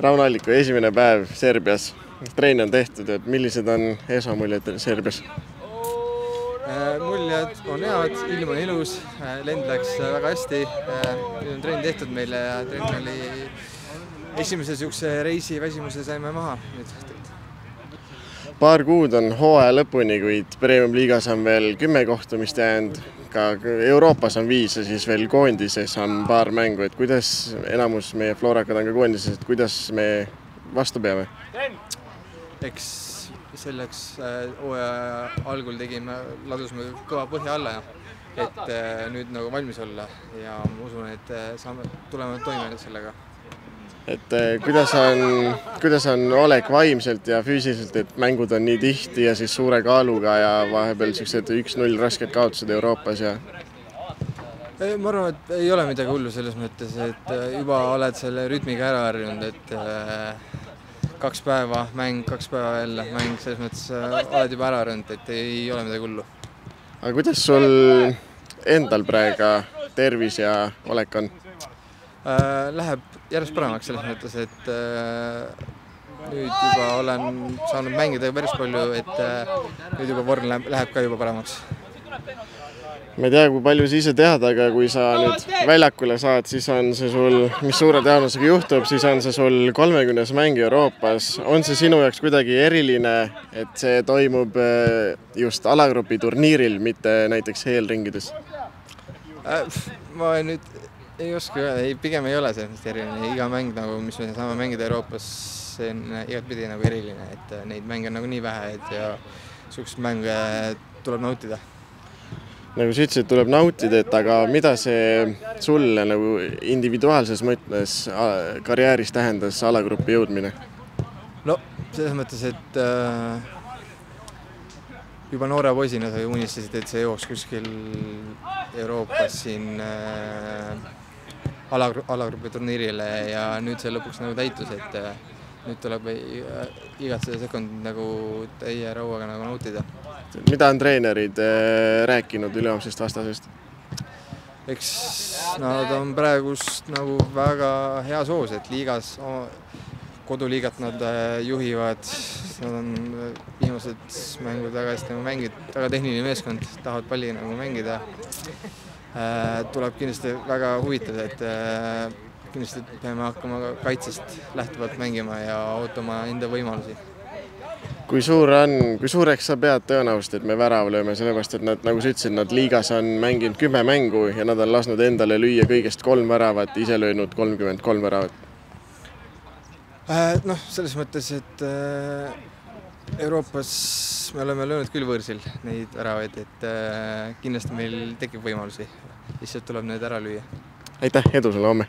Rauno Alliku esimene päev Serbias. Treeni on tehtud, et millised on esmamuljed Serbias? Muljed on head, ilm on ilus, lend läks väga hästi. Nüüd on trenn tehtud meile ja trenn oli esimese sihukese reisi väsimuse saime maha. Paar kuud on hooaja lõpuni, kuid Premium liigas on veel 10 kohtumist jäänud. Ka Euroopas on 5 ja siis veel koondises on paar mängu. Et kuidas enamus meie Florakad on ka koondises, et kuidas me vastu peame? Eks selleks hooaja algul ladusime kõva põhja alla, et nüüd nagu valmis olla ja ma usun, et tuleme toime sellega. Et kuidas on olek vaimselt ja füüsiliselt, et mängud on nii tihti ja siis suure kaaluga ja vahepeal 1-0 rasked kaotused Euroopas ja... Ma arvan, et ei ole midagi hullu selles mõttes, et juba oled selle rütmiga ära harjunud, et 2 päeva mäng, 2 päeva jälle mäng, selles mõttes oled juba ära harjunud, et ei ole midagi hullu. Aga kuidas sul endal praegu tervis ja olek on? Läheb järjest paremaks selles mõttes, et nüüd juba olen saanud mängida päris palju, et nüüd juba vorm läheb ka juba paremaks. Ma ei tea, kui palju sa ise tead, aga kui sa nüüd väljakule saad, siis on see sul, mis suure tõenäosusega juhtub, siis on see sul 30. mäng Euroopas. On see sinu jaoks kuidagi eriline, et see toimub just alagrupi turniiril, mitte näiteks eelringides? Ma nüüd ei oska öelda, pigem ei ole sellest eriline. Iga mäng, mis me saame mängida Euroopas, see on igatpidi eriline, et neid mänge on nii vähe, ja sihukest mänge tuleb nautida. Nagu sa ütlesid, tuleb nautida, aga mida see sulle individuaalses mõttes karjääris tähendas alagrupi jõudmine? No, selles mõttes, et juba noore poisina sa unistasid, et see jooks kuskil Euroopas siin alagrupi turniirile ja nüüd see lõpuks täitus, et nüüd tuleb igat seda sekundit täie rauaga nautida. Mida on treenerid rääkinud ülehomsest vastasest? Eks nad on praegust väga heas hoos, et liigas, koduliigat nad juhivad, nad on viimased mängud väga hästi mängid, väga tehniline meeskond, tahavad palli mängida. Tuleb kindlasti väga huvitav, et kindlasti peame hakkama kaitsest lähtuvalt mängima ja ootama enda võimalusi. Kui suureks sa pead tõenäoliselt, et me värav lööme, sellepärast, et nad, nagu sa ütlesid, nad liigas on mänginud 10 mängu ja nad on lasknud endale lüüa kõigest 3 väravat, ise löönud 33 väravat? Selles mõttes, et Euroopas me oleme löönud küll võõrsil neid väravaid, et kindlasti meil tekib võimalusi. Lihtsalt tuleb need ära lüüa. Aitäh, edu sulle homme!